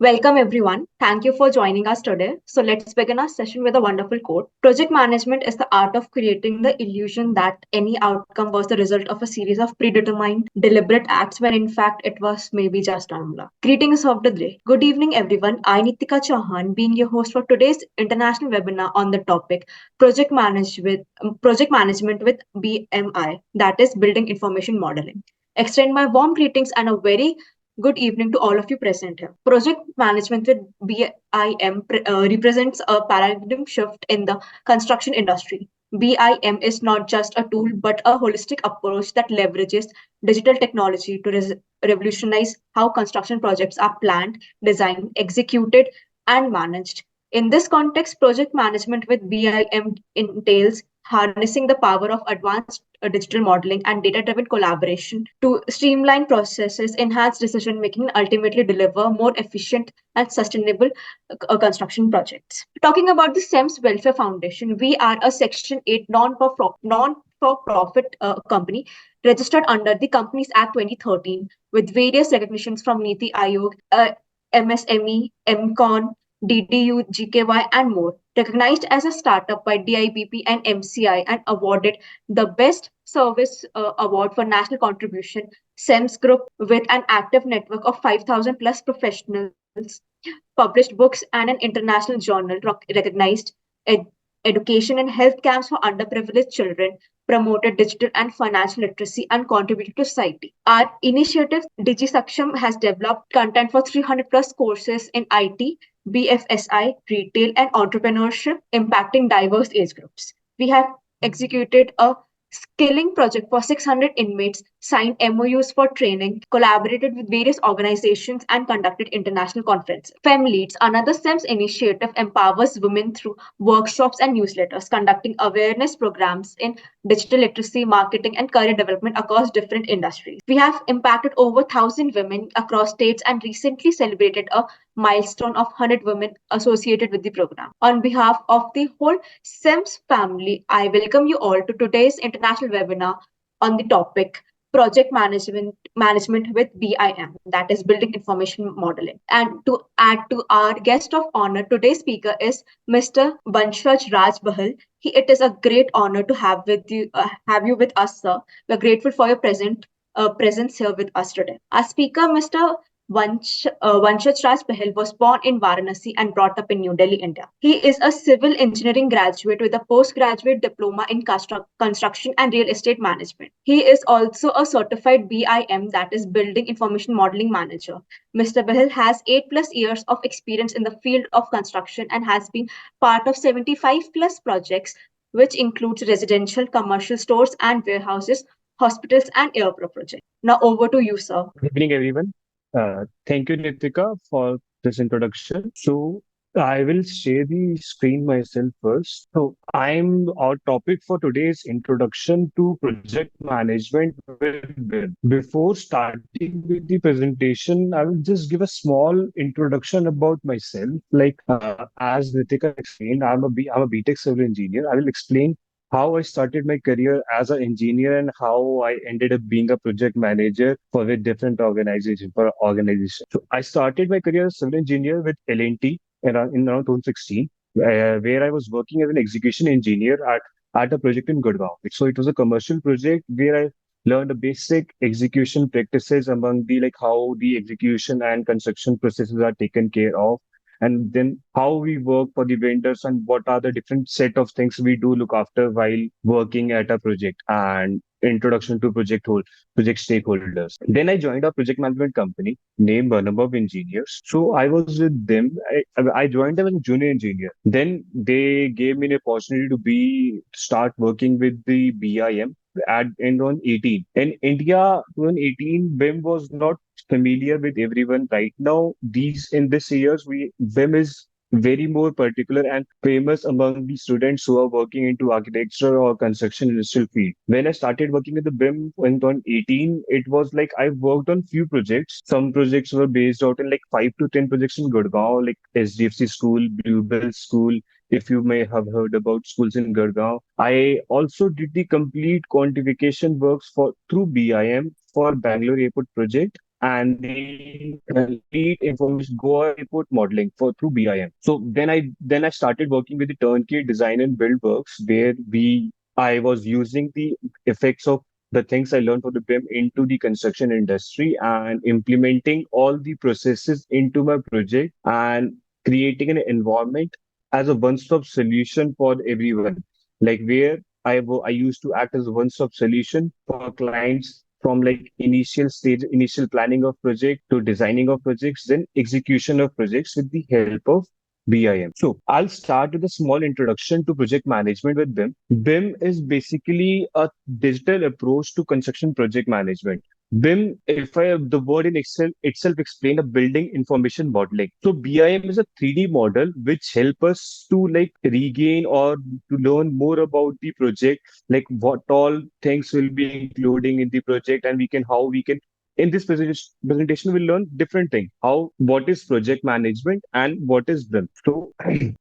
Welcome everyone. Thank you for joining us today. So let's begin our session with a wonderful quote. Project management is the art of creating the illusion that any outcome was the result of a series of predetermined, deliberate acts when in fact it was maybe just formula. Greetings of the day. Good evening everyone. I Nitika Chauhan being your host for today's international webinar on the topic project management with BMI, that is building information modeling. Extend my warm greetings and a very good evening to all of you present here. Project management with BIM represents a paradigm shift in the construction industry. BIM is not just a tool but a holistic approach that leverages digital technology to revolutionize how construction projects are planned, designed, executed, and managed. In this context, project management with BIM entails harnessing the power of advanced digital modeling and data-driven collaboration to streamline processes, enhance decision making, and ultimately deliver more efficient and sustainable construction projects. Talking about the SEMS Welfare Foundation, we are a Section 8 non-for-profit company registered under the Companies Act 2013 with various recognitions from NITI Aayog, MSME, MCON, DDU, GKY, and more. Recognized as a startup by DIBP and MCI and awarded the Best Service Award for National Contribution, SEMS Group, with an active network of 5,000 plus professionals, published books, and an international journal recognized ed- education and health camps for underprivileged children, promoted digital and financial literacy, and contributed to society. Our initiative, DigiSaksham, has developed content for 300 plus courses in IT, BFSI, retail, and entrepreneurship, impacting diverse age groups. We have executed a skilling project for 600 inmates, signed MOUs for training, collaborated with various organizations, and conducted international conferences. FemLeads, another SEMS initiative, empowers women through workshops and newsletters, conducting awareness programs in digital literacy, marketing, and career development across different industries. We have impacted over 1,000 women across states and recently celebrated a milestone of 100 women associated with the program. On behalf of the whole SEMS family, I welcome you all to today's international webinar on the topic project management with BIM, that is building information modeling. And to add to our guest of honor, today's speaker is Mr. Vanshaj Raj Bahal. It is a great honor to have you with us, sir. We're grateful for your presence here with us today. Our speaker, Mr. Vanshaj Raj Bahal, was born in Varanasi and brought up in New Delhi, India. He is a civil engineering graduate with a postgraduate diploma in construction and real estate management. He is also a certified BIM, that is Building Information Modeling Manager. Mr. Bahal has 8 plus years of experience in the field of construction and has been part of 75 plus projects, which includes residential, commercial stores and warehouses, hospitals, and airport projects. Now over to you, sir. Good evening, everyone. Thank you, Nitika, for this introduction. I will share the screen myself first. Our topic for today's introduction to project management with BIM. Before starting with the presentation, I will just give a small introduction about myself. As Nitika explained, I'm a BTech civil engineer. I will explain how I started my career as an engineer and how I ended up being a project manager for a different organization. So I started my career as civil engineer with L&T in around 2016, where I was working as an execution engineer at a project in Gurgaon. So it was a commercial project where I learned the basic execution practices among the like how the execution and construction processes are taken care of, and then how we work for the vendors and what are the different set of things we do look after while working at a project, and introduction to project stakeholders. Then I joined a project management company named Burnabov Engineers. So I was with them. I joined them as a junior engineer. Then they gave me an opportunity to be start working with the BIM at in 2018. In India, 2018, BIM was not familiar with everyone right now. These in this years, we BIM is very more particular and famous among the students who are working into architecture or construction industrial field. When I started working with the BIM in 2018, it was like I worked on few projects. Some projects were based out in like 5 to 10 projects in Gurgaon, like SDFC School, Bluebell School, if you may have heard about schools in Gurgaon. I also did the complete quantification works for through BIM for Bangalore Airport project. and the complete information go report modeling for through BIM. So then I started working with the turnkey design and build works where we I was using the effects of the things I learned from the BIM into the construction industry and implementing all the processes into my project and creating an environment as a one-stop solution for everyone. Like where I used to act as a one-stop solution for clients from like initial stage, initial planning of project to designing of projects, then execution of projects with the help of BIM. So I'll start with a small introduction to project management with BIM. BIM is basically a digital approach to construction project management. BIM, if I the word in Excel itself explain a building information modeling. So BIM is a 3D model which help us to like regain or to learn more about the project, like what all things will be including in the project, and we can how we can in this presentation we'll learn different things. How what is project management and what is BIM. So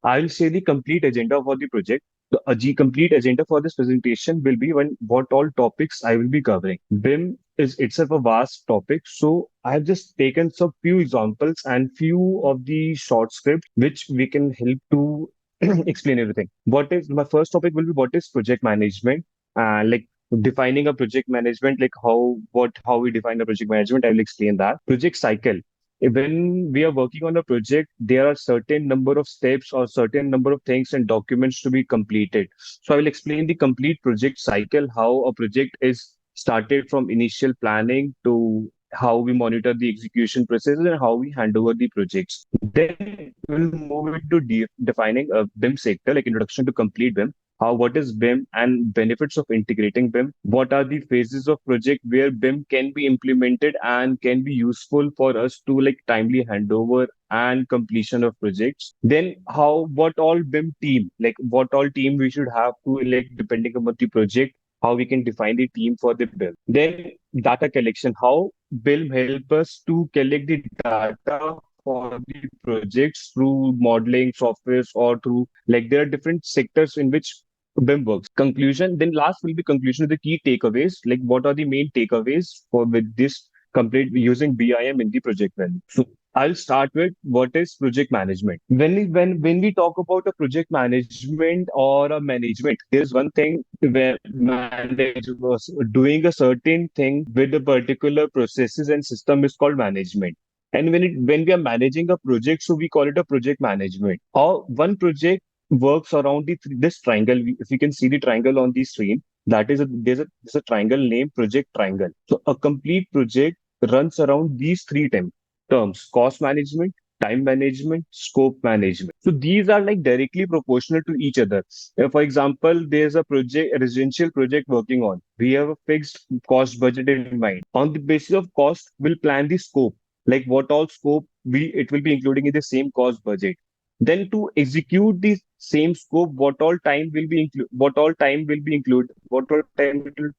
I'll say the complete agenda for the project. The complete agenda for this presentation will be when what all topics I will be covering. BIM is itself a vast topic, so I have just taken some few examples and few of the short scripts which we can help to explain everything. What is my first topic will be what is project management, like defining a project management, like how we define a project management. I will explain that. Project cycle. When we are working on a project, there are certain number of steps or certain number of things and documents to be completed. So I will explain the complete project cycle, how a project is started from initial planning to how we monitor the execution process and how we hand over the projects. Then we'll move into defining a BIM sector, like introduction to complete BIM. How what is BIM and benefits of integrating BIM? What are the phases of project where BIM can be implemented and can be useful for us to like timely handover and completion of projects? Then how what all BIM team, like what all team we should have to like depending upon the project, how we can define the team for the BIM. Then data collection, how BIM help us to collect the data for the projects through modeling softwares or through like there are different sectors in which BIM works. Conclusion, then last will be conclusion of the key takeaways, like what are the main takeaways for with this complete using BIM in the project value. So I'll start with what is project management. When we talk about a project management or a management, there is one thing where manage was doing a certain thing with a particular processes and system is called management. And when we are managing a project, so we call it a project management. Or one project works around this triangle. If you can see the triangle on the screen, that is there's a triangle named project triangle. So a complete project runs around these three terms: cost management, time management, scope management. So these are like directly proportional to each other. For example, there's a residential project working on. We have a fixed cost budget in mind. On the basis of cost, we'll plan the scope, like what all scope we it will be including in the same cost budget. Then to execute the same scope, what all time it will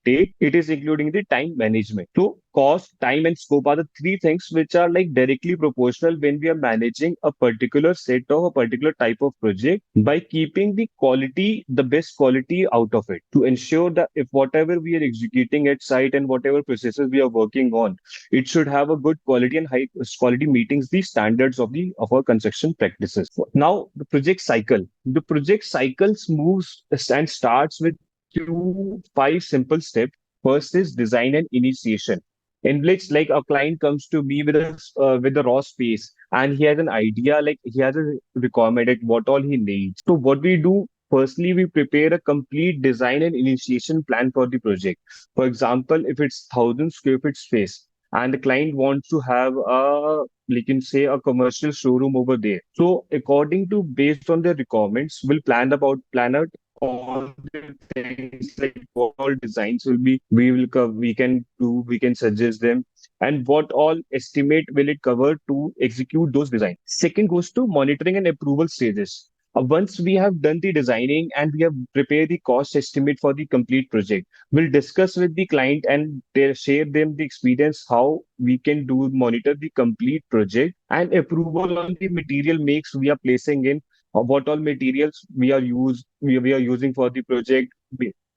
take, it is including the time management. So cost, time, and scope are the three things which are like directly proportional when we are managing a particular set of a particular type of project by keeping the quality, the best quality out of it to ensure that if whatever we are executing at site and whatever processes we are working on, it should have a good quality and high quality meetings the standards of our construction practices. Now the project cycle. The project cycles moves and starts with two five simple steps. First is design and initiation, in which like a client comes to me with a raw space and he has an idea, like he has a requirement at what all he needs. So what we do, firstly we prepare a complete design and initiation plan for the project. For example, if it's 1,000 square feet space and the client wants to have a, we can say, a commercial showroom over there. So according to based on the requirements, we'll plan out all the things, like what all designs will be we can do, we can suggest them, and what all estimate will it cover to execute those designs. Second goes to monitoring and approval stages. Once we have done the designing and we have prepared the cost estimate for the complete project, we'll discuss with the client and they share them the experience how we can do monitor the complete project and approval on the material mix we are placing in, what all materials we are using for the project,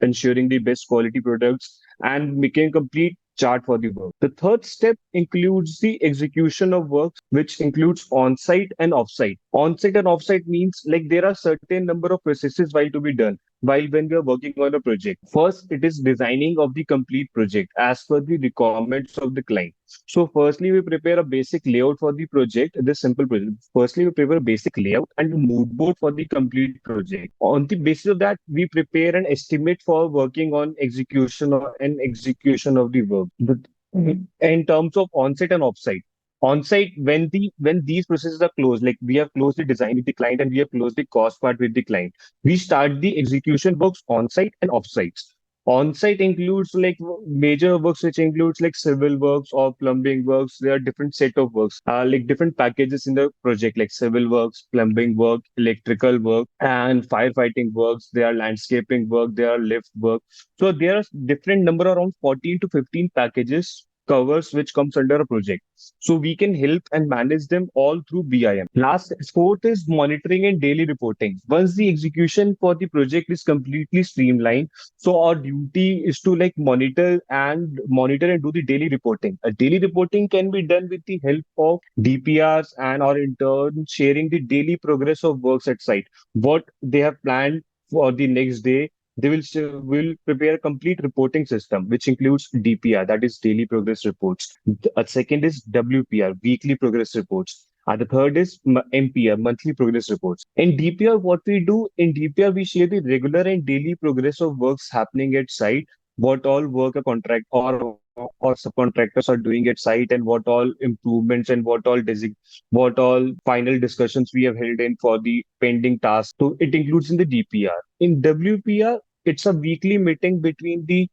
ensuring the best quality products and making complete chart for the work. The third step includes the execution of works, which includes on-site and off-site. On-site and off-site means like there are certain number of processes while to be done while when we are working on a project. First, it is designing of the complete project as per the requirements of the client. So, firstly, we prepare a basic layout for the project. This simple project. Firstly, we prepare a basic layout and a mood board for the complete project. On the basis of that, we prepare an estimate for working on execution and execution of the work. But in terms of on-site and off-site, on-site when these processes are closed, like we have closed the design with the client and we have closed the cost part with the client, we start the execution works on-site and off-sites. On-site includes like major works, which includes like civil works or plumbing works. There are different set of works, like different packages in the project, like civil works, plumbing work, electrical work, and firefighting works. There are landscaping work. There are lift work. So there are different number, around 14 to 15 packages covers which comes under a project. So we can help and manage them all through BIM. Last, fourth is monitoring and daily reporting. Once the execution for the project is completely streamlined, so our duty is to like monitor and do the daily reporting. A daily reporting can be done with the help of DPRs and or in turn sharing the daily progress of works at site. What they have planned for the next day, they will prepare a complete reporting system, which includes DPR, that is daily progress reports. A second is WPR, weekly progress reports. And the third is MPR, monthly progress reports. In DPR, what we do in DPR, we share the regular and daily progress of works happening at site, what all work a contract or subcontractors are doing at site, and what all improvements and what all final discussions we have held in for the pending tasks. So it includes in the DPR. In WPR, it's a weekly meeting between the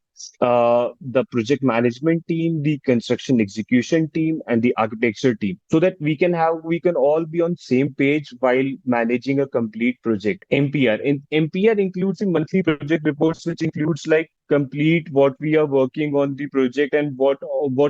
project management team, the construction execution team, and the architecture team, so that we can all be on same page while managing a complete project. MPR includes the monthly project reports, which includes like complete what we are working on the project and what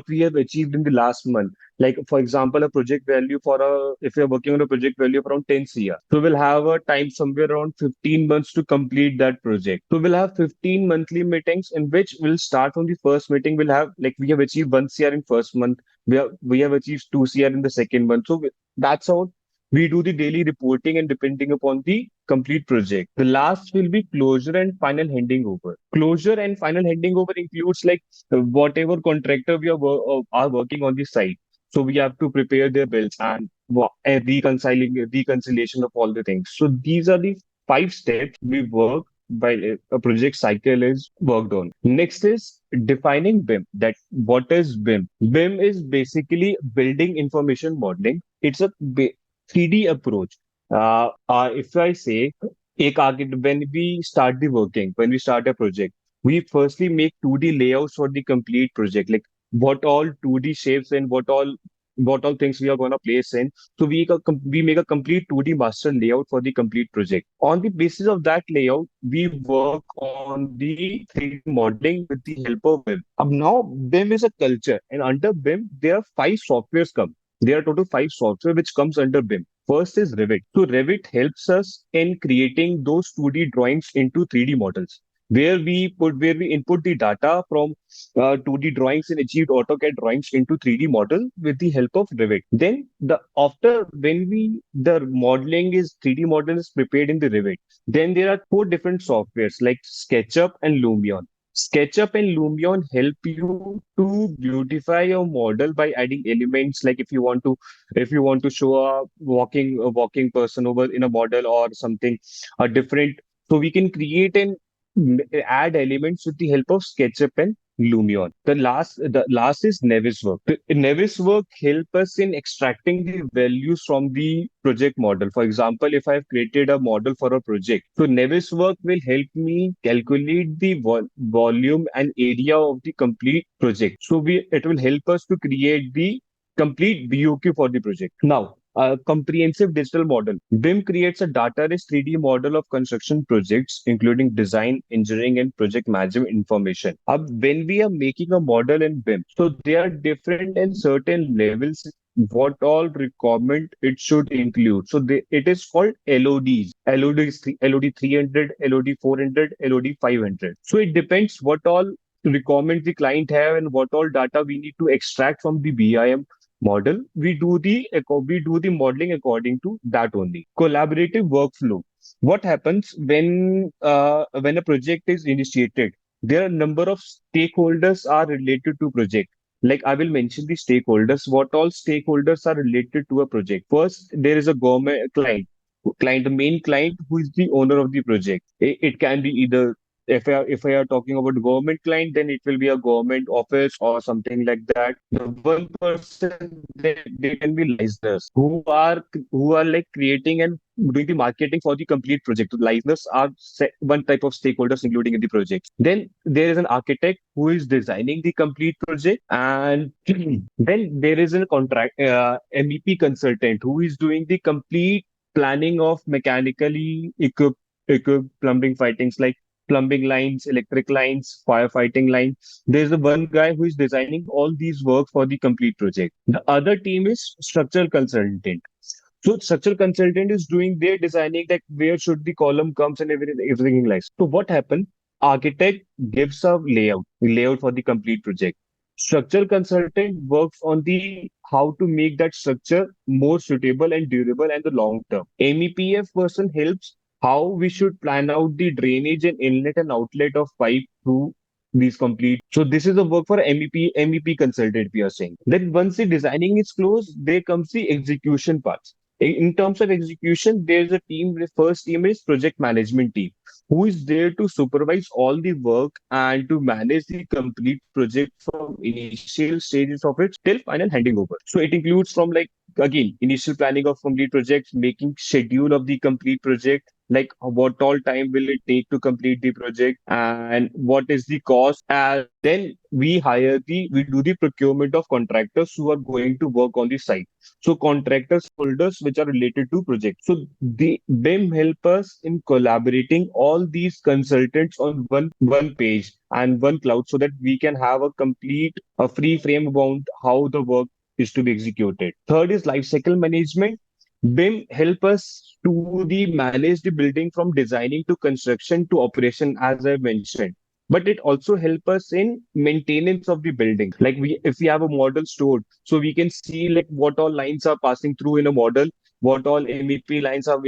we have achieved in the last month. Like for example, a project value for a if you're working on a project value of around 10 CR, so we'll have a time somewhere around 15 months to complete that project. So we'll have 15 monthly meetings in which we'll start from the first meeting. We'll have like we have achieved 1 CR in first month. We have achieved 2 CR in the second month. So that's how we do the daily reporting and depending upon the complete project. The last will be closure and final handing over. Closure and final handing over includes like whatever contractor are working on the site. So we have to prepare their bills and reconciliation of all the things. So these are the 5 steps we work by a project cycle is worked on. Next is defining BIM. That what is BIM? BIM is basically building information modeling. It's a 3D approach. If I say, when we start a project, we firstly make 2D layouts for the complete project, like what all 2D shapes and what all things we are going to place in. So we make a complete 2D master layout for the complete project. On the basis of that layout, we work on the 3D modeling with the help of BIM. Now BIM is a culture, and under BIM there are 5 softwares come. There are total 5 software which comes under BIM. First is Revit. So Revit helps us in creating those 2D drawings into 3D models, where we input the data from 2D drawings and achieved AutoCAD drawings into 3D model with the help of Revit. Then the after when we the modeling is 3D model is prepared in the Revit. Then there are 4 different softwares like SketchUp and Lumion. SketchUp and Lumion help you to beautify your model by adding elements. Like if you want to show a walking person over in a model or something a different, so we can create and add elements with the help of SketchUp and Lumion. The last is Nevis work. The Nevis work help us in extracting the values from the project model. For example, if I've created a model for a project, so Nevis work will help me calculate the volume and area of the complete project. So it will help us to create the complete BOQ for the project. Now, a comprehensive digital model. BIM creates a data-rich 3D model of construction projects, including design, engineering, and project management information. When we are making a model in BIM, so they are different in certain levels. What all requirement it should include. So it is called LODs. LOD 300, LOD 400, LOD 500. So it depends what all requirements the client have and what all data we need to extract from the BIM model, we do the modeling according to that only. Collaborative workflow. What happens when a project is initiated? There are a number of stakeholders are related to project. Like I will mention the stakeholders. What all stakeholders are related to a project? First, there is a government client, the main client who is the owner of the project. It can be either if I are talking about government client, then it will be a government office or something like that. The one person they can be listeners who are like creating and doing the marketing for the complete project. Listeners are one type of stakeholders including in the project. Then there is an architect who is designing the complete project, and then there is a contract MEP consultant who is doing the complete planning of mechanically equipped plumbing fightings like plumbing lines, electric lines, firefighting lines. There's the one guy who is designing all these work for the complete project. The other team is structural consultant. So structural consultant is doing their designing, like where should the column comes and everything like. So what happened? Architect gives a layout for the complete project. Structural consultant works on the how to make that structure more suitable and durable and the long term. MEPF person helps how we should plan out the drainage and inlet and outlet of pipe through these complete. So this is the work for MEP consultant we are saying. Then once the designing is closed, there comes the execution part. In terms of execution, there's a team. The first team is project management team, who is there to supervise all the work and to manage the complete project from initial stages of it till final handing over. So it includes from like again initial planning of complete project, making schedule of the complete project, like what all time will it take to complete the project and what is the cost. And then we do the procurement of contractors who are going to work on the site. So contractors holders which are related to projects. So the BIM help us in collaborating all these consultants on one page and one cloud so that we can have a free frame about how the work is to be executed. Third is lifecycle management. BIM help us to manage the building from designing to construction to operation, as I mentioned. But it also help us in maintenance of the building. Like if we have a model stored, so we can see like what all lines are passing through in a model, what all MEP lines are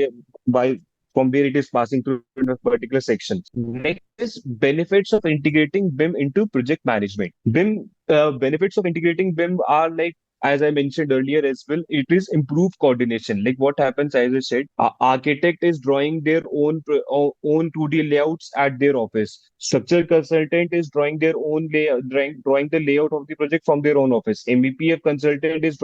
by from where it is passing through in a particular section. Next is benefits of integrating BIM into project management. Benefits of integrating BIM are like as I mentioned earlier as well, it is improved coordination. Like what happens, as I said, architect is drawing their own 2D layouts at their office. Structural consultant is drawing their own drawing the layout of the project from their own office. MEPF consultant is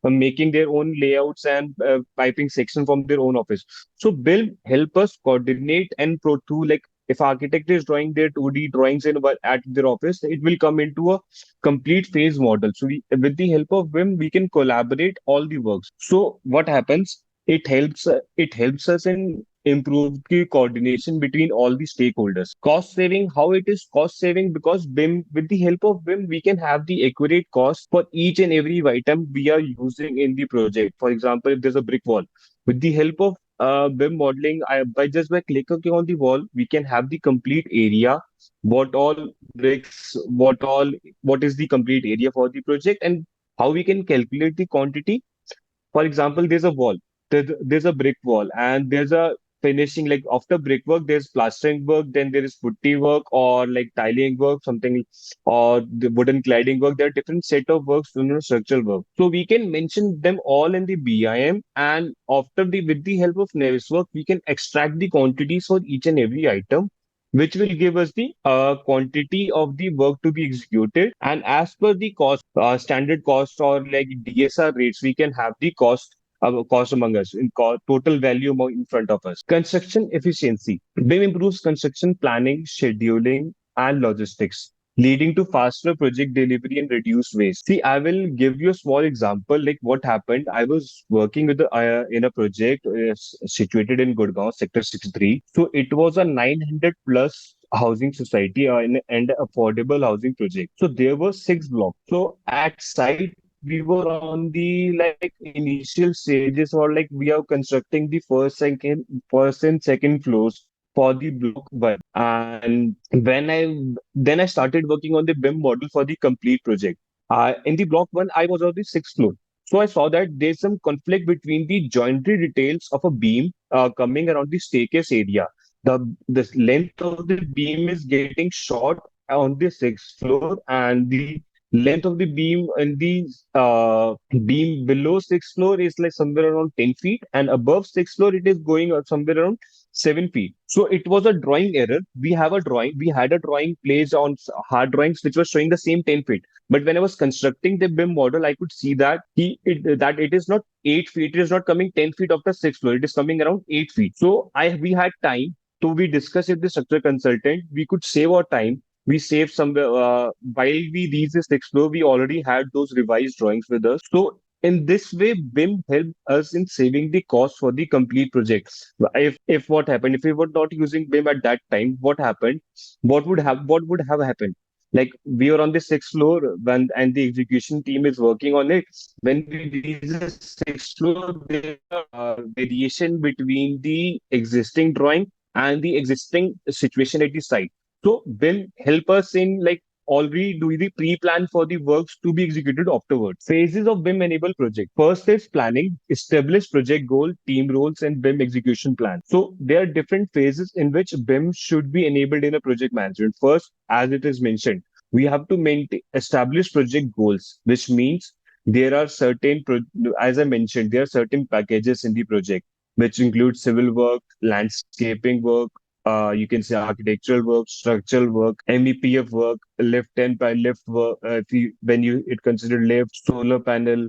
making their own layouts and piping section from their own office. So BIM help us coordinate and pro through like if architect is drawing their 2D drawings at their office, it will come into a complete phase model. So with the help of BIM, we can collaborate all the works. So what happens? It helps us in improve the coordination between all the stakeholders. Cost saving, how it is cost saving? Because BIM, with the help of BIM, we can have the accurate cost for each and every item we are using in the project. For example, if there's a brick wall, with the help of BIM modeling, by clicking on the wall, we can have the complete area, what all bricks, what is the complete area for the project, and how we can calculate the quantity. For example, there's a wall, there's a brick wall, and there's a finishing like after brickwork, there's plastering work, then there is putty work or like tiling work, something, or the wooden cladding work. There are different set of works, structural work. So we can mention them all in the BIM, and after the with the help of Navis work, we can extract the quantities for each and every item, which will give us the quantity of the work to be executed. And as per the cost, standard cost or like DSR rates, we can have the cost among us in total value in front of us. Construction efficiency. BIM improves construction planning, scheduling, and logistics, leading to faster project delivery and reduced waste. See, I will give you a small example. Like what happened, I was working in a project situated in Gurgaon, Sector 63. So it was a 900 plus housing society and affordable housing project. So there were six blocks. So at site, we were on the like initial stages or like we are constructing the first and second floors. for the block one. And then I started working on the BIM model for the complete project. In the block one, I was on the sixth floor. So I saw that there's some conflict between the joinery details of a beam coming around the staircase area. The length of the beam is getting short on the sixth floor, and the length of the beam in the beam below sixth floor is like somewhere around 10 feet, and above sixth floor it is going somewhere around 7 feet. So it was a drawing error. We had a drawing placed on hard drawings which was showing the same 10 feet. But when I was constructing the BIM model, I could see that that it is not 8 feet. It is not coming 10 feet after sixth floor. It is coming around 8 feet. So we had time to we discuss with the structure consultant. We could save our time. We saved some while we reached the sixth floor. We already had those revised drawings with us. So in this way, BIM helped us in saving the cost for the complete project. If what happened, if we were not using BIM at that time, what happened? What would have happened? Like we were on the sixth floor when and the execution team is working on it. When we reach the sixth floor, there is a variation between the existing drawing and the existing situation at the site. So BIM help us in like already do the pre-plan for the works to be executed afterwards. Phases of BIM enable project. First is planning, establish project goal, team roles, and BIM execution plan. So there are different phases in which BIM should be enabled in a project management. First, as it is mentioned, we have to maintain establish project goals, which means there are as I mentioned, there are certain packages in the project which include civil work, landscaping work, you can say architectural work, structural work, MEPF work, lift and lift work, if you, when you it considered lift, solar panel,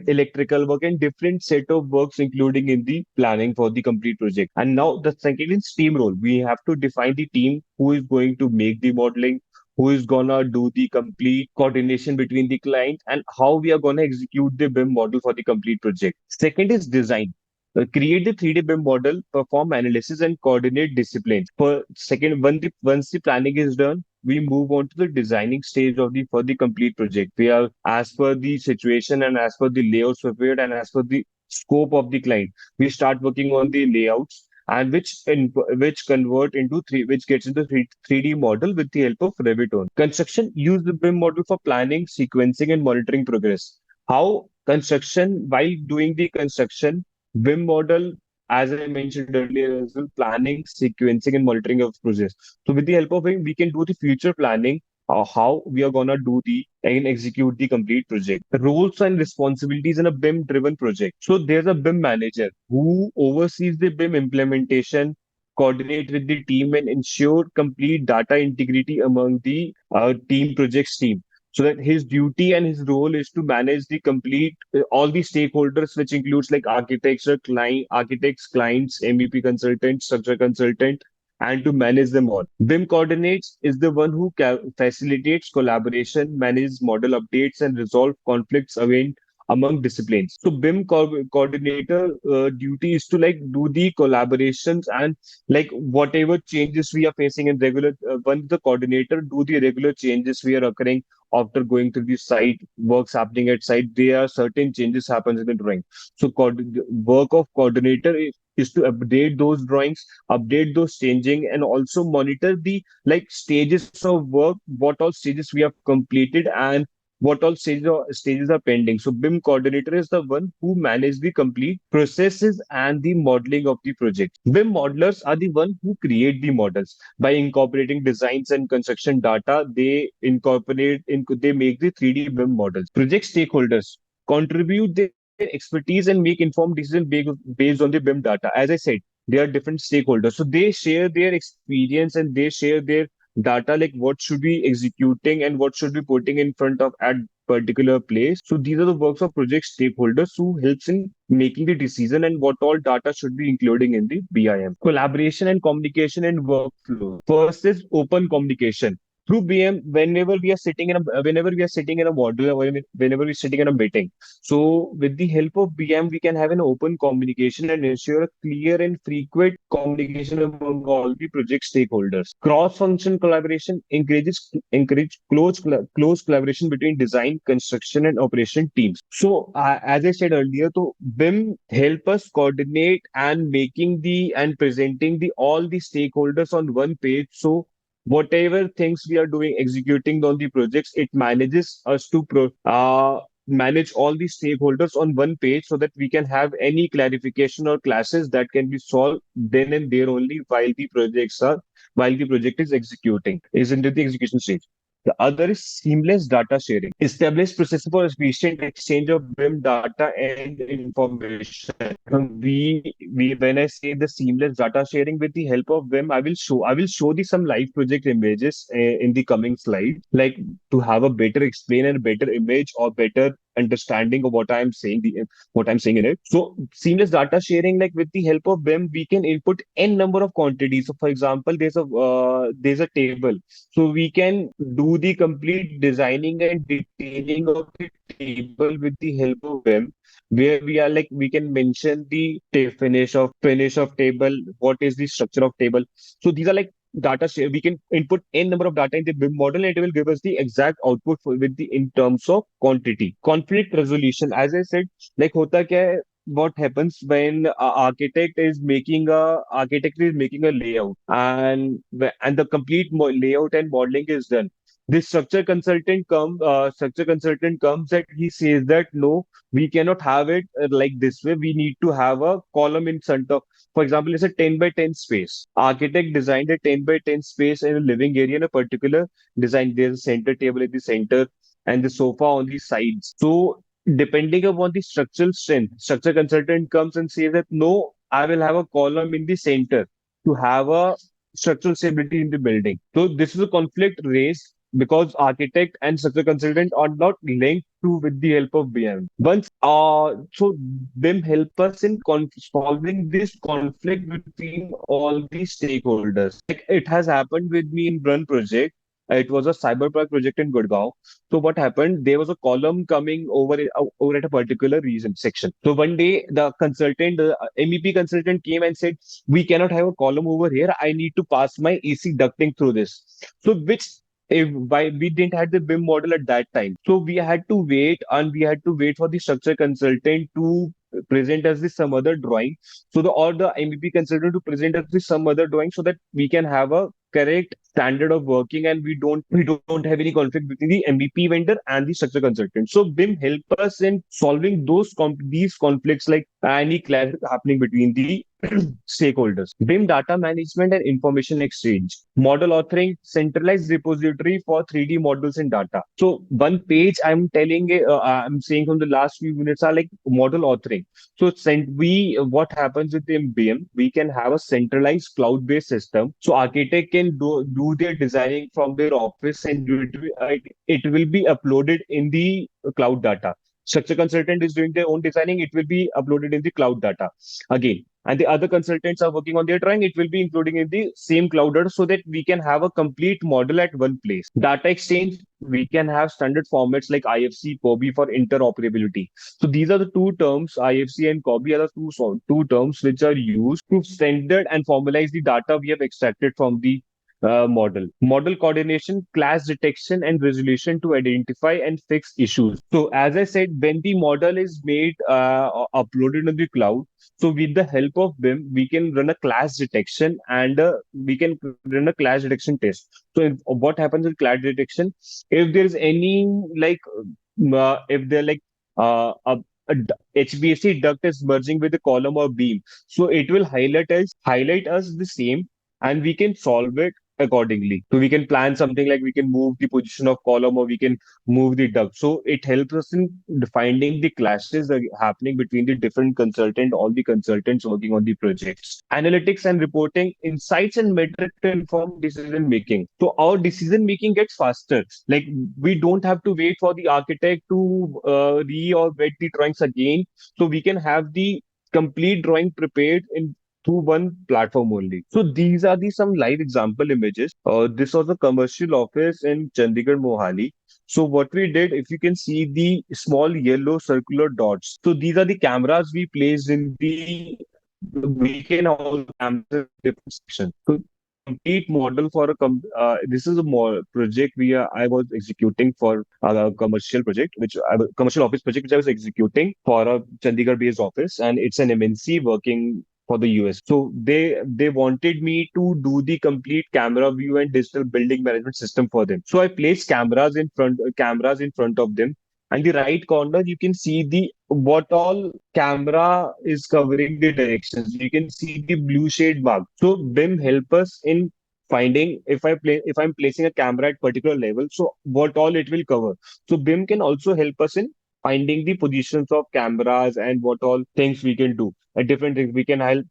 electrical work, and different set of works including in the planning for the complete project. And now the second is team role. We have to define the team who is going to make the modeling, who is gonna do the complete coordination between the client, and how we are gonna execute the BIM model for the complete project. Second is design. Create the 3D BIM model, perform analysis, and coordinate disciplines. For second, once the planning is done, we move on to the designing stage of the for the complete project. We are as per the situation and as per the layouts prepared and as per the scope of the client. We start working on the layouts and which convert into three which gets into 3D model with the help of Revit only. Construction use the BIM model for planning, sequencing, and monitoring progress. How construction while doing the construction BIM model, as I mentioned earlier, as well, planning, sequencing, and monitoring of process. So with the help of it, we can do the future planning, how we are gonna do the and execute the complete project. The roles and responsibilities in a BIM-driven project. So there's a BIM manager who oversees the BIM implementation, coordinate with the team, and ensure complete data integrity among the team projects team. So that his duty and his role is to manage the complete all the stakeholders, which includes like architects, clients, MEP consultant, structure consultant, and to manage them all. BIM coordinates is the one who facilitates collaboration, manages model updates, and resolve conflicts among disciplines. So BIM coordinator duty is to like do the collaborations and like whatever changes we are facing in regular. Once the coordinator do the regular changes we are occurring after going to the site, works happening at site, there are certain changes happens in the drawing. So work of coordinator is to update those drawings, update those changing, and also monitor the like stages of work, what all stages we have completed and what all stages are pending. So BIM coordinator is the one who manages the complete processes and the modeling of the project. BIM modelers are the one who create the models by incorporating designs and construction data. They make the 3D BIM models. Project stakeholders contribute their expertise and make informed decisions based on the BIM data. As I said, there are different stakeholders, so they share their experience and they share their data, like what should be executing and what should be putting in front of at particular place. So these are the works of project stakeholders who helps in making the decision and what all data should be including in the BIM. Collaboration and communication and workflow. First is open communication. through BM, whenever we are sitting in a module, or whenever we're sitting in a meeting. So with the help of BM, we can have an open communication and ensure a clear and frequent communication among all the project stakeholders. Cross-function collaboration encourage close collaboration between design, construction, and operation teams. So as I said earlier, so BIM help us coordinate and making the and presenting the all the stakeholders on one page. So whatever things we are doing, executing on the projects, it manages us to manage all the stakeholders on one page so that we can have any clarification or clashes that can be solved then and there only while the project is executing, is into the execution stage. The other is seamless data sharing. Establish processes for efficient exchange of BIM data and information. We when I say the seamless data sharing with the help of BIM, I will show the some live project images in the coming slide, like to have a better explain and better image or better understanding of what I'm saying in it. So seamless data sharing, like with the help of BIM, we can input n number of quantities. So for example, there's a table, so we can do the complete designing and detailing of the table with the help of BIM, where we are like we can mention the finish of table, what is the structure of table. So these are like data share. We can input n number of data in the BIM model, and it will give us the exact output with the in terms of quantity. Conflict resolution, as I said, like hota kya hai, what happens when architect is making a layout, and the complete layout and modeling is done. This structure consultant comes and he says that no, we cannot have it like this way. We need to have a column in front of, for example, it's a 10 by 10 space. Architect designed a 10 by 10 space in a living area in a particular design. There's a center table at the center and the sofa on the sides. So depending upon the structural strength, structure consultant comes and says that no, I will have a column in the center to have a structural stability in the building. So this is a conflict raised because architect and structure consultant are not linked to with the help of BIM. So BIM help us in solving this conflict between all the stakeholders. Like it has happened with me in one project. It was a cyberpark project in Gurgaon. So what happened? There was a column coming over at a particular region section. So one day the MEP consultant came and said, "We cannot have a column over here. I need to pass my AC ducting through this." So which if why we didn't have the BIM model at that time. So we had to wait for the structure consultant to present us the some other drawing. The MEP consultant to present us the some other drawing so that we can have a correct standard of working and we don't have any conflict between the MEP vendor and the structure consultant. So BIM help us in solving these conflicts, like any clash happening between the stakeholders. BIM data management and information exchange. Model authoring, centralized repository for 3D models and data. So one page I'm saying from the last few minutes are like model authoring. So what happens with the BIM, we can have a centralized cloud-based system. So architect can do their designing from their office and it will be uploaded in the cloud data. Structure consultant is doing their own designing, it will be uploaded in the cloud data again. And the other consultants are working on their drawing, it will be including in the same clouder so that we can have a complete model at one place. Data exchange, we can have standard formats like IFC, COBie for interoperability. So these are the two terms, IFC and COBie are the two terms which are used to standard and formalize the data we have extracted from the model. Model coordination, clash detection, and resolution to identify and fix issues. So, as I said, when the model is made uploaded on the cloud, so with the help of BIM, we can run a clash detection and we can run a clash detection test. So, what happens with clash detection? If there is any if they're like a HVAC duct is merging with a column or beam, so it will highlight us the same, and we can solve it accordingly. So we can plan something like we can move the position of column or we can move the duct. So it helps us in finding the clashes that are happening between the different all the consultants working on the projects. Analytics and reporting, insights and metric to inform decision making. So our decision making gets faster. Like we don't have to wait for the architect to re or vet the drawings again. So we can have the complete drawing prepared in through one platform only. So these are the some live example images. This was a commercial office in Chandigarh, Mohali. So what we did, if you can see the small yellow circular dots, so these are the cameras we placed in the. We can also cameras in different sections. So complete model for this is a more project I was executing for a commercial project, commercial office project which I was executing for a Chandigarh based office, and it's an MNC working for the US. So they wanted me to do the complete camera view and digital building management system for them. So I placed cameras in front of them. And the right corner, you can see the what all camera is covering the directions. You can see the blue shade mark. So BIM help us in finding if I'm placing a camera at particular level, so what all it will cover. So BIM can also help us in finding the positions of cameras and what all things we can do. Different things we can help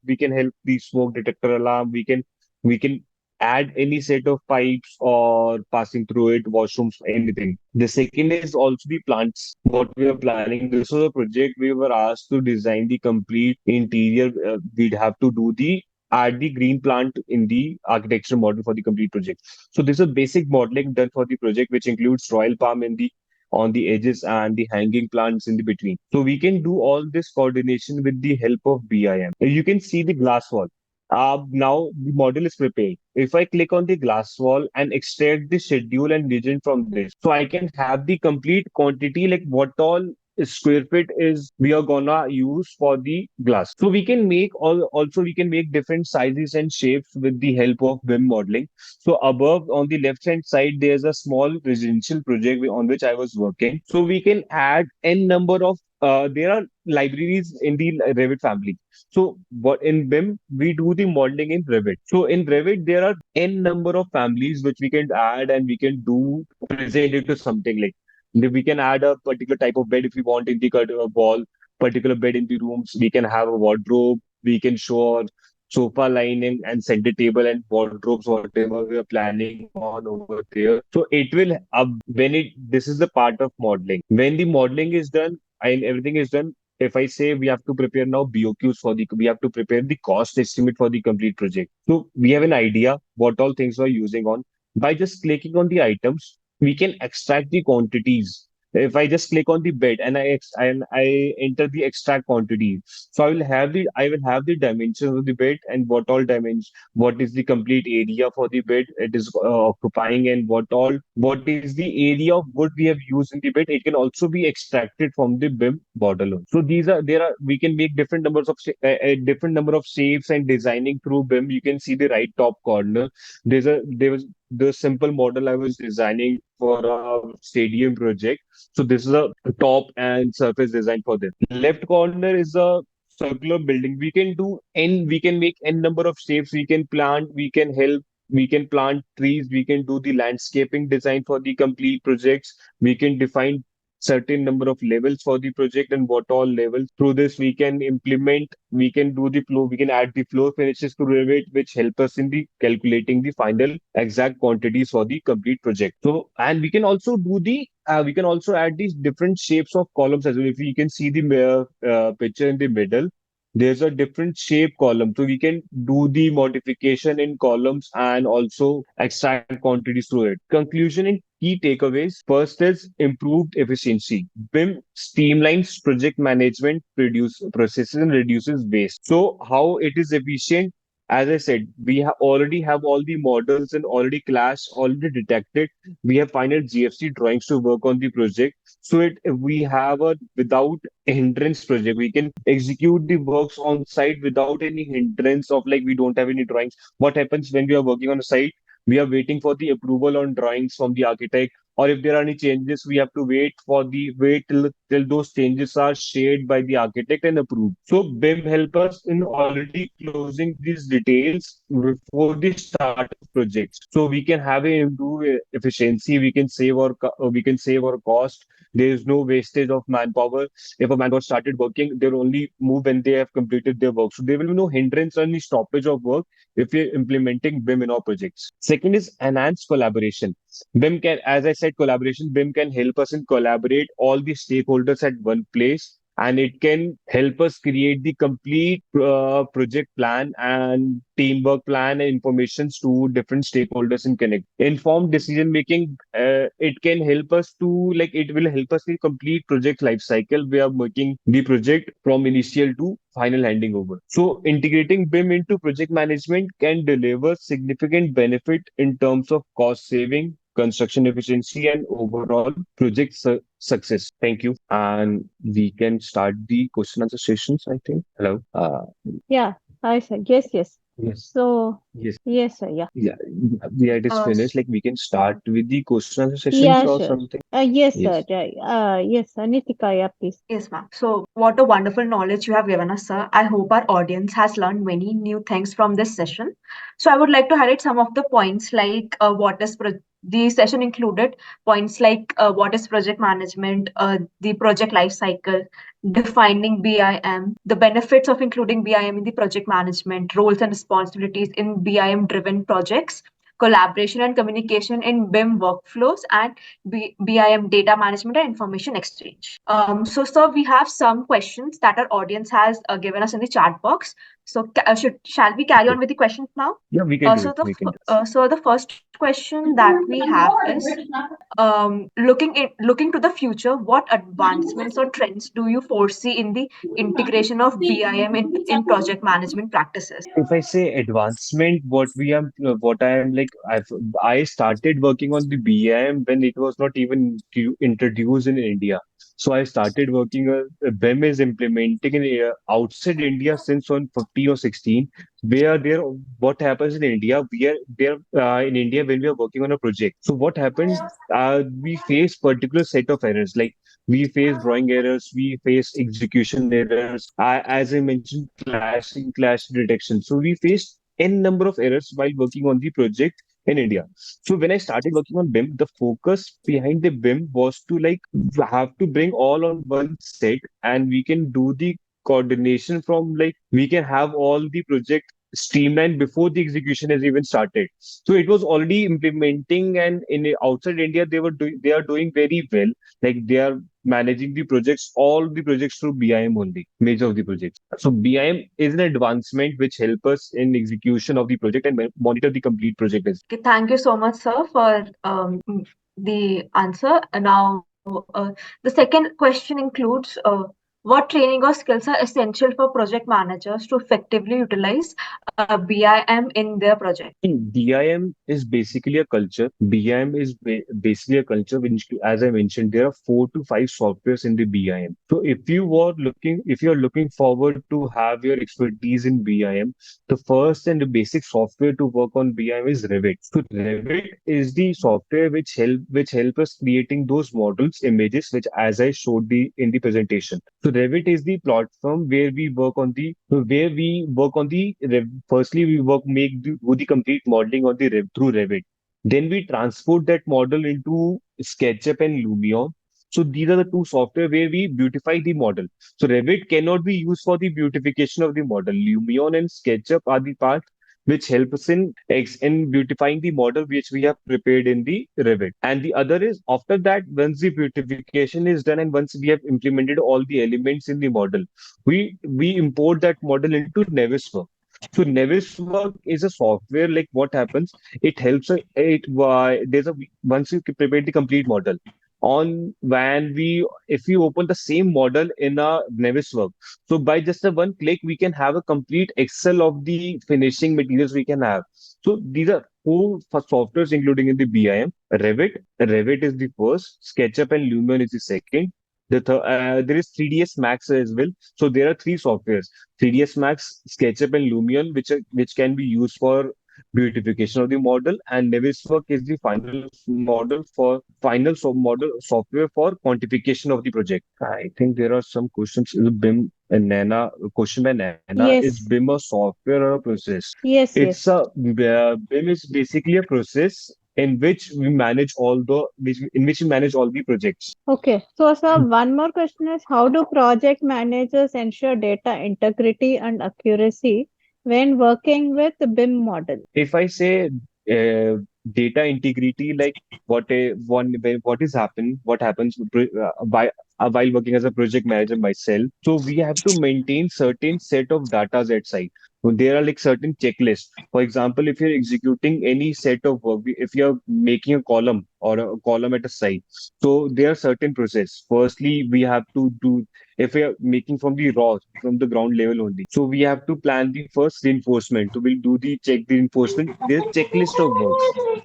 the smoke detector alarm. We can add any set of pipes or passing through it, washrooms, anything. The second is also the plants. What we are planning. This was a project we were asked to design the complete interior. We'd have to do the add the green plant in the architecture model for the complete project. So this is a basic modeling done for the project, which includes royal palm in the on the edges and the hanging plants in the between. So we can do all this coordination with the help of BIM. You can see the glass wall. Now the model is prepared. If I click on the glass wall and extract the schedule and legend from this, so I can have the complete quantity, like what all square feet is we are gonna use for the glass. So we can make also we can make different sizes and shapes with the help of BIM modeling. So above on the left hand side, there's a small residential project on which I was working. So we can add n number of there are libraries in the Revit family. So what in BIM we do the modeling in Revit. So in Revit there are n number of families which we can add and we can do present it to something like we can add a particular type of bed if we want in the wall, particular bed in the rooms. We can have a wardrobe. We can show our sofa lining and center table and wardrobes, whatever we are planning on over there. So it will when it this is the part of modeling. When the modeling is done and everything is done, if I say we have to prepare now BOQs we have to prepare the cost estimate for the complete project. So we have an idea what all things we're using on. By just clicking on the items, we can extract the quantities. If I just click on the bed and I enter the extract quantity, so I will have the dimensions of the bed and what is the complete area for the bed it is occupying, and what is the area of wood we have used in the bed. It can also be extracted from the BIM model. So these are there are we can make a different number of shapes and designing through BIM. You can see the right top corner. There was the simple model I was designing for a stadium project. So this is a top and surface design for this. Left corner is a circular building. We can make n number of shapes. We can plant trees. We can do the landscaping design for the complete projects. We can define certain number of levels for the project and what all levels. Through this, we can do the flow, we can add the floor finishes to Revit, which help us in the calculating the final exact quantities for the complete project. So, and we can also add these different shapes of columns as well. If you can see the picture in the middle, there's a different shape column. So we can do the modification in columns and also extract quantities through it. Conclusion and key takeaways. First is improved efficiency. BIM streamlines project management, produce processes and reduces waste. So how it is efficient? As I said, already have all the models and already class, already detected. We have final GFC drawings to work on the project. So we have a without hindrance project. We can execute the works on site without any hindrance of like we don't have any drawings. What happens when we are working on a site? We are waiting for the approval on drawings from the architect, or if there are any changes, we have to wait till those changes are shared by the architect and approved. So BIM help us in already closing these details before the start of projects. So we can have a improve efficiency. We can save our cost. There is no wastage of manpower. If a manpower started working, they'll only move when they have completed their work. So there will be no hindrance or any stoppage of work if we're implementing BIM in our projects. Second is enhanced collaboration. As I said, BIM can help us in collaborate all the stakeholders at one place. and it can help us create the complete project plan and teamwork plan and informations to different stakeholders and connect. Informed decision making, it can help us to like it will help us in complete project life cycle. We are making the project from initial to final handing over. So integrating BIM into project management can deliver significant benefit in terms of cost saving, construction efficiency, and overall project success. Thank you. And we can start the question answer sessions, I think. Hello. Yeah, I sir. Yes, yes. Yes. So, Yes. yes, sir. Yeah. Yeah. Yeah, it is Uh, finished. Like we can start with the question answer sessions Yeah, or sure. something. Yes, sir. Yes. Yes, Nitika, yeah, please. Yes, ma'am. So, what a wonderful knowledge you have given us, sir. I hope our audience has learned many new things from this session. So, I would like to highlight some of the points like the session included points like what is project management, the project life cycle, defining BIM, the benefits of including BIM in the project management, roles and responsibilities in BIM driven projects, collaboration and communication in BIM workflows, and BIM data management and information exchange. So, sir, we have some questions that our audience has given us in the chat box. So, shall we carry on Okay. with the questions now? Yeah, we can do So it. We can do the first question that we have is looking to the future, what advancements or trends do you foresee in the integration of BIM in project management practices? if I say advancement, what I am like, I started working on the BIM when it was not even introduced in India. So I started working. BIM is implementing in outside India since on 15 or 16. Where there, what happens in India? We are there in India when we are working on a project. So what happened? We face particular set of errors like we face drawing errors, we face execution errors. As I mentioned, clash detection. So we faced n number of errors while working on the project in India. So when I started working on BIM, the focus behind the BIM was to like have to bring all on one set, and we can do the coordination from like we can have all the project streamlined before the execution has even started. So it was already implementing, and in outside India they are doing very well, like they are managing the projects, all the projects through BIM only, major of the projects. So BIM is an advancement which help us in execution of the project and monitor the complete project as. Okay, thank you so much, sir, for the answer. And now, the second question includes what training or skills are essential for project managers to effectively utilize BIM in their project? BIM is basically a culture. BIM is basically a culture which, as I mentioned, there are 4 to 5 softwares in the BIM. So if you are looking forward to have your expertise in BIM, the first and the basic software to work on BIM is Revit. So Revit is the software which help us creating those models, images, which as I showed the in the presentation. So Revit is the platform firstly we do the complete modeling on the through Revit. Then we transport that model into SketchUp and Lumion. So these are the two software where we beautify the model. So Revit cannot be used for the beautification of the model. Lumion and SketchUp are the part which help us in beautifying the model which we have prepared in the Revit. And the other is after that, once the beautification is done and once we have implemented all the elements in the model, we import that model into Navisworks. So Navisworks is a software. Like what happens, it helps there's a once you prepare the complete model on when we if you open the same model in a Navisworks, so by just a one click we can have a complete Excel of the finishing materials we can have. So these are four softwares including in the BIM. Revit is the first, SketchUp and Lumion is the second. There is 3ds Max as well. So there are three softwares: 3ds Max, SketchUp, and Lumion, which can be used for beautification of the model, and Naviswork is the final model software for quantification of the project. I think there are some questions. Is BIM and Nana question by Nana, is Yes, BIM a software or a process? yes, It's yes. a BIM is basically a process in which we manage all the projects. Okay. So, sir, one more question is how do project managers ensure data integrity and accuracy when working with the BIM model? If I say data integrity, like what is happen, what happens while working as a project manager myself. So we have to maintain certain set of datas at site. So there are like certain checklists. For example, if you're executing any set of work, if you're making a column or a column at a site, so there are certain process. Firstly, we have to do, if we are making from the raw, from the ground level only. So we have to plan the first reinforcement. So we'll do the check the reinforcement. There's checklist of works.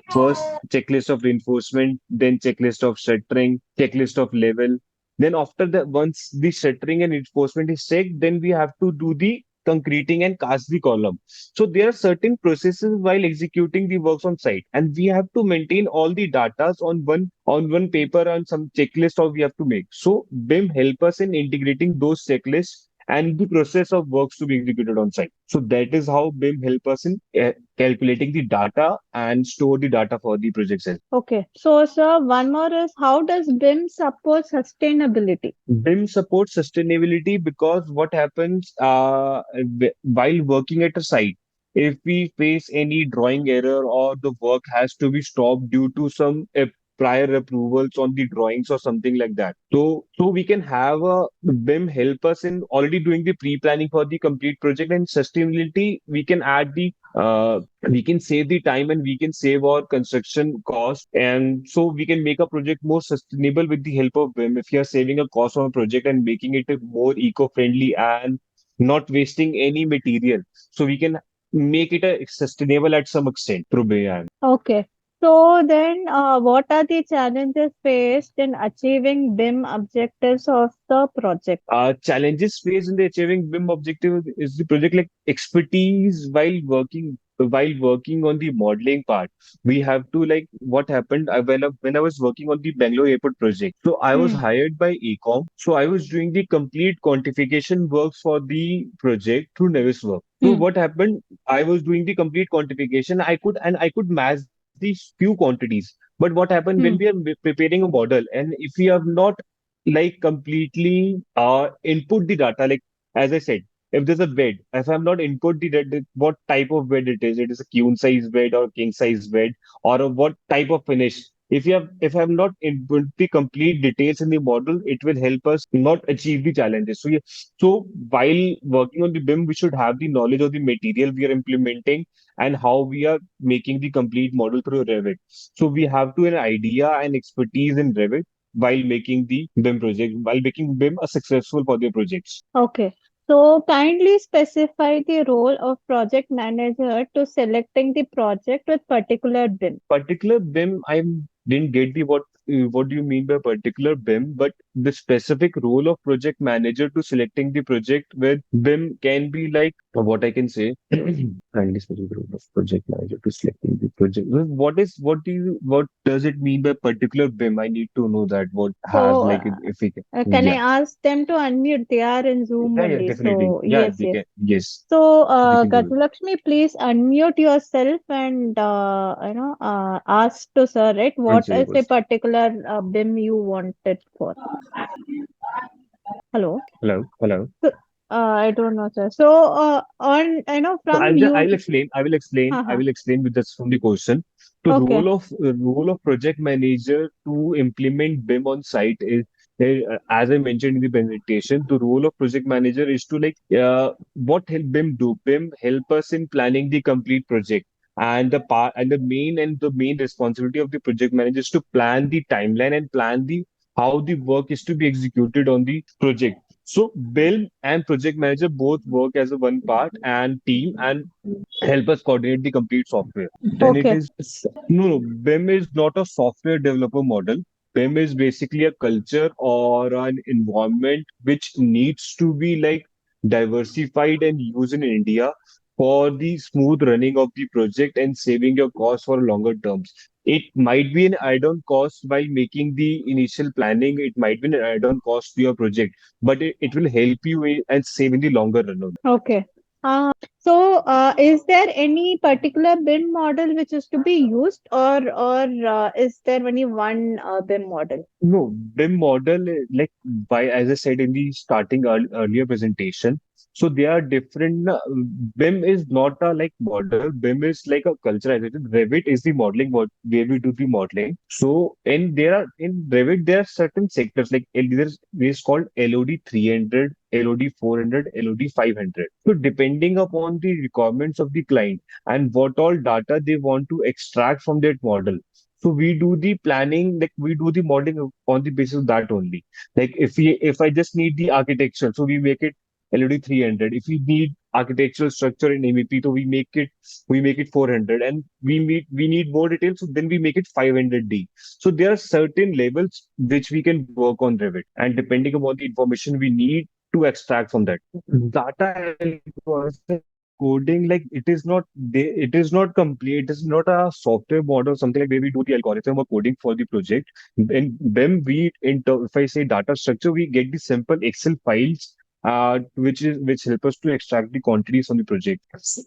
First checklist of reinforcement, then checklist of shuttering, checklist of level. Then after that, once the shuttering and reinforcement is checked, then we have to do the concreting and cast the column. So there are certain processes while executing the works on site, and we have to maintain all the data on one paper and some checklist or we have to make. So BIM help us in integrating those checklists and the process of works to be executed on site. So that is how BIM help us in calculating the data and store the data for the projects. Okay. So, sir, one more is how does BIM support sustainability? BIM supports sustainability because what happens while working at a site, if we face any drawing error or the work has to be stopped due to some prior approvals on the drawings or something like that. So we can have a BIM help us in already doing the pre-planning for the complete project, and sustainability we can add the we can save the time and we can save our construction cost, and so we can make a project more sustainable with the help of BIM. If you are saving a cost on a project and making it more eco-friendly and not wasting any material, so we can make it a sustainable at some extent through BIM. Okay. So then, what are the challenges faced in achieving BIM objectives of the project? Challenges faced in the achieving BIM objective is the project like expertise while working on the modeling part. We have to like what happened when I was working on the Bangalore airport project. So I was Hmm. hired by Ecom. So I was doing the complete quantification works for the project through Nevis work. So Hmm. what happened? I was doing the complete quantification. I could match these few quantities. But what happened when we are Hmm. preparing a model, and if we have not like completely input the data, like as I said, if there's a bed, if I'm not input what type of bed it is a queen size bed or king size bed, or what type of finish. If I'm not input the complete details in the model, it will help us not achieve the challenges. So while working on the BIM, we should have the knowledge of the material we are implementing and how we are making the complete model through Revit. So we have to an idea and expertise in Revit while making BIM a successful for their projects. Okay. So kindly specify the role of project manager to selecting the project with particular BIM. Particular BIM, I didn't get the what do you mean by particular BIM, but the specific role of project manager to selecting the project with BIM can be like what I can say. Kindly specific role of project manager to selecting the project. Well, what does it mean by particular BIM? I need to know that what has So, like if we can. can I Yeah. ask them to unmute? They are in Zoom Yeah, only. definitely. So, Yeah, yes, they yes. can. Yes, So, they can do it. Gajalakshmi, please unmute yourself and ask to sir, right? What Answer your is a question. particular BIM you wanted for? Hello. Hello, hello. So, I don't know, sir. So, on So from you. I Haha. will explain with this from the question. The Okay. role of project manager to implement BIM on site is, as I mentioned in the presentation, the role of project manager is to like what help BIM do? BIM help us in planning the complete project. And the main responsibility of the project manager is to plan the timeline and plan the how the work is to be executed on the project. So Bill and project manager both work as a one part and team and help us coordinate the complete software. Then it Okay. is no, BIM is not a software developer model. BIM is basically a culture or an environment which needs to be like diversified and used in India for the smooth running of the project and saving your cost for longer terms. It might be an add-on cost while making the initial planning. It might be an add-on cost to your project, but it will help you and save in the longer run. Okay. So, is there any particular BIM model which is to be used, or is there only one BIM model? No, BIM model, like by as I said in the starting earlier presentation, So they are different. BIM is not a like model. BIM is like a culturalization. Revit is the modeling where we do the modeling. So in Revit there are certain sectors like there's called LOD 300, LOD 400, LOD 500. So depending upon the requirements of the client and what all data they want to extract from that model. So we do the planning, like we do the modeling on the basis of that only. Like if I just need the architecture, so we make it LOD 300. If we need architectural structure in MEP, so we make it 400, and we need more details, so then we make it 500D. So there are certain levels which we can work on Revit, and depending upon the information we need to extract from that data algorithm coding, like it is not complete. It is not a software model, something like where we do the algorithm or coding for the project. In BIM, if I say data structure, we get the simple Excel files, which help us to extract the quantities from the project.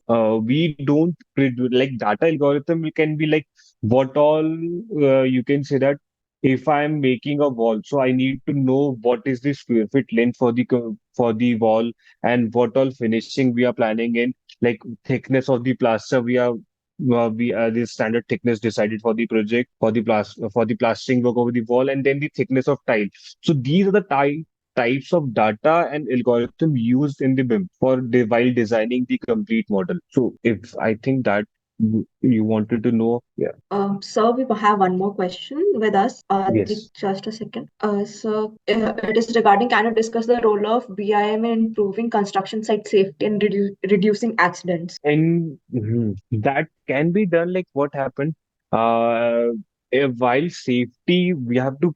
We don't like data algorithm. It can be like what all you can say that if I'm making a wall, so I need to know what is the square feet length for the wall, and what all finishing we are planning in, like thickness of the plaster we the standard thickness decided for the project for the plastering work over the wall, and then the thickness of tile. So these are the types of data and algorithm used in the BIM while designing the complete model. So if I think that you wanted to know, yeah. Sir, we have one more question with us. Yes. Just a second. It is regarding, can you discuss the role of BIM in improving construction site safety and reducing accidents? And that can be done. Like what happened, uh, while safety, we have to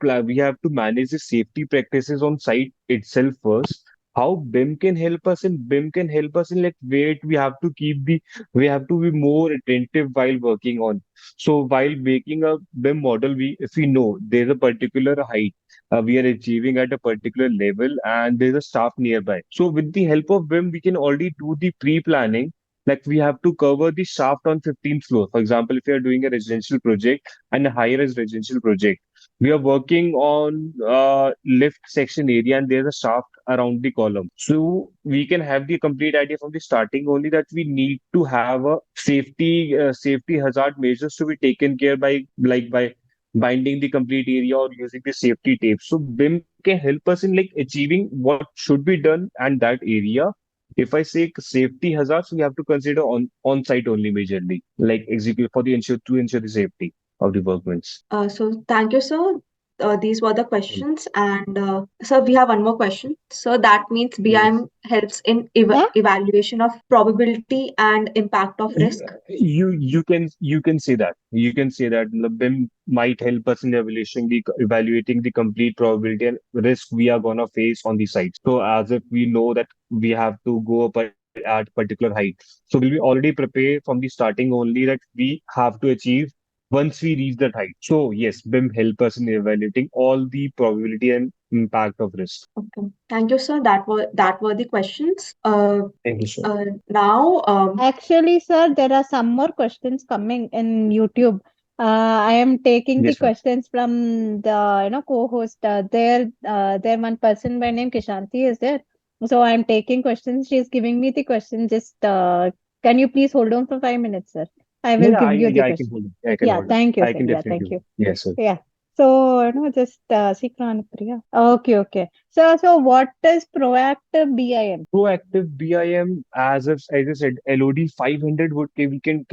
manage the safety practices on site itself first. How BIM can help us in like wait, we have to be more attentive while working on. So while making a BIM model, if we know there's a particular height we are achieving at a particular level and there's a staff nearby. So with the help of BIM, we can already do the pre-planning, like we have to cover the shaft on 15th floor. For example, if you are doing a residential project and a higher-rise residential project, we are working on lift section area and there's a shaft around the column. So we can have the complete idea from the starting only that we need to have a safety hazard measures to be taken care by binding the complete area or using the safety tape. So BIM can help us in like achieving what should be done and that area. If I say safety hazards, we have to consider on-site only majorly, like execute for the ensure the safety of the workmen. So thank you, sir. These were the questions, and sir, we have one more question. So that means Yes. BIM helps in Yeah. evaluation of probability and impact of risk. You can say that. You can say that the BIM might help us in evaluating the complete probability and risk we are gonna face on the site. So as if we know that we have to go up at particular height. So will we already prepare from the starting only that we have to achieve once we reach that height. So yes, BIM help us in evaluating all the probability and impact of risk. Okay. Thank you, sir. That were the questions. Thank you, sir. Now, Actually, sir, there are some more questions coming in YouTube. I am taking the Yes, ma'am. questions from the co-host. There one person by name Kishanti is there. So I'm taking questions. She's giving me the question. Just can you please hold on for 5 minutes, sir? I will give you the I can question. hold it. I can Yeah, hold it. thank you, I sir. can Yeah, definitely thank hold you. it. Yes, sir. Yeah. So, just Sikran Priya. Okay, okay. So what is proactive BIM? Proactive BIM, as I said, LOD 500 we can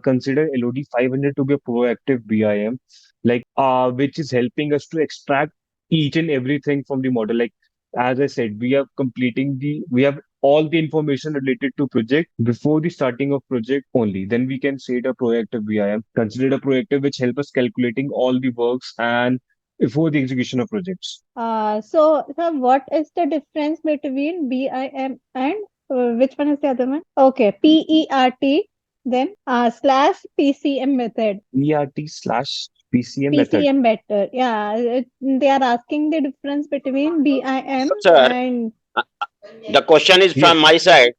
consider LOD 500 to be a proactive BIM, like which is helping us to extract each and everything from the model. Like as I said, we have all the information related to project before the starting of project only. Then we can say it a proactive BIM, considered a proactive which help us calculating all the works and before the execution of projects. So what is the difference between BIM and which one is the other one? Okay, PERT, then /PCM method. ERT/PCM method. PCM better. Yeah, they are asking the difference between BIM Sir, and uh, the question is from Yes, my side.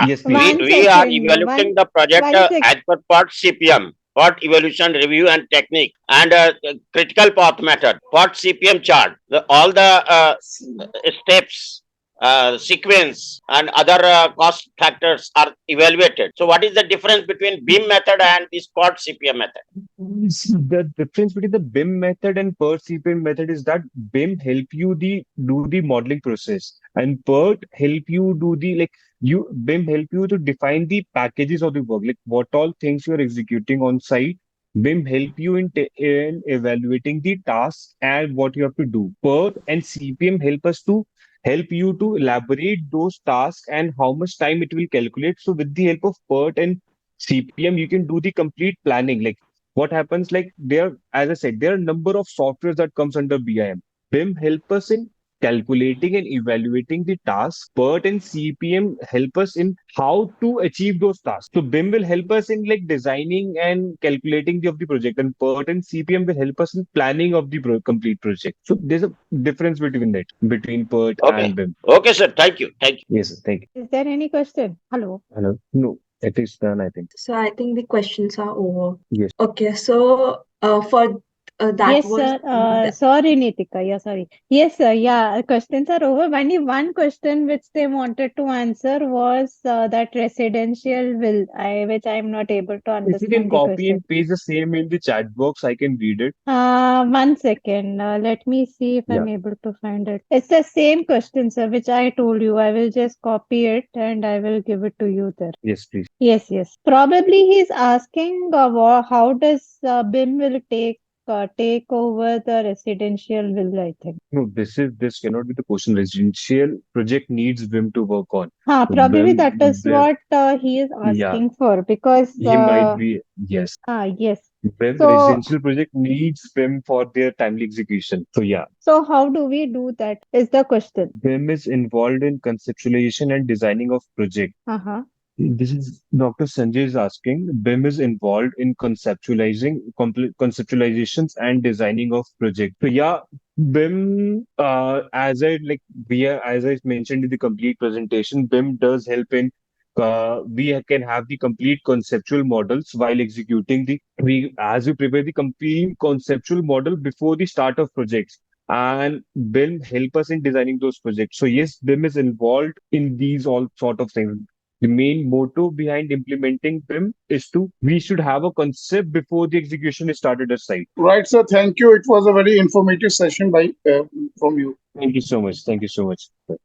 yes, We please. one we are second, evaluating the project one sec. as per part CPM, part evaluation review and technique, and critical path method, part CPM chart. All the steps sequence and other cost factors are evaluated. So what is the difference between BIM method and this PERT CPM method? The difference between the BIM method and PERT CPM method is that BIM help you do the modeling process, and PERT help you do the like you BIM help you to define the packages of the work, like what all things you are executing on site. BIM help you in evaluating the tasks and what you have to do. PERT and CPM help you to elaborate those tasks and how much time it will calculate. So with the help of PERT and CPM, you can do the complete planning. Like what happens, like there, as I said, there are a number of softwares that comes under BIM. BIM help us in calculating and evaluating the tasks. PERT and CPM help us in how to achieve those tasks. So BIM will help us in like designing and calculating of the project, and PERT and CPM will help us in planning of the complete project. So there's a difference between it, between PERT Okay. and BIM. Okay, sir. Thank you. Thank you. Yes, sir. Thank you. Is there any question? Hello. Hello. No, it is done, I think. So I think the questions are over. Yes. Okay, so for that Yes, was sir. Sorry, Nitika. Yeah, sorry. Yes, sir. Yeah, questions are over. Only one question which they wanted to answer was that residential will, which I'm not able to If you can understand the copy question. and paste the same in the chat box, I can read it. 1 second. Let me see if I'm Yeah. able to find it. It's the same question, sir, which I told you. I will just copy it and I will give it to you there. Yes, please. Yes, yes. Probably he's asking how does BIM will take over the residential will, I think. No, this cannot be the question. Residential project needs BIM to work on. Probably that is BIM, what he is yeah, asking for because he might be, yes. yes. BIM So residential project needs BIM for their timely execution. So yeah, so how do we do that is the question. BIM is involved in conceptualization and designing of project. Uh-huh. This is Dr. Sanjay is asking. BIM is involved in conceptualizations and designing of project. So yeah, BIM, as I mentioned in the complete presentation, BIM does help in. We can have the complete conceptual models while executing we prepare the complete conceptual model before the start of projects, and BIM help us in designing those projects. So yes, BIM is involved in these all sort of things. The main motto behind implementing BIM is we should have a concept before the execution is started at site. Right, sir. Thank you. It was a very informative session from you. Thank you so much. Thank you so much for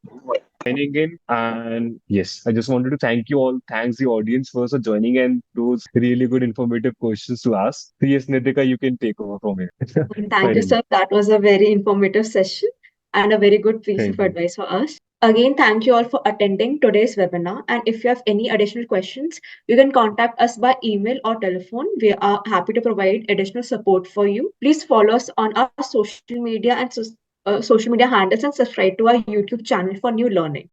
joining in. And yes, I just wanted to thank you all. Thanks the audience first for joining and those really good informative questions to ask. So yes, Nitika, you can take over from here. Thank you, sir. That was a very informative session and a very good piece of Thank you. advice for us. Again, thank you all for attending today's webinar. And if you have any additional questions, you can contact us by email or telephone. We are happy to provide additional support for you. Please follow us on our social media and social media handles and subscribe to our YouTube channel for new learning.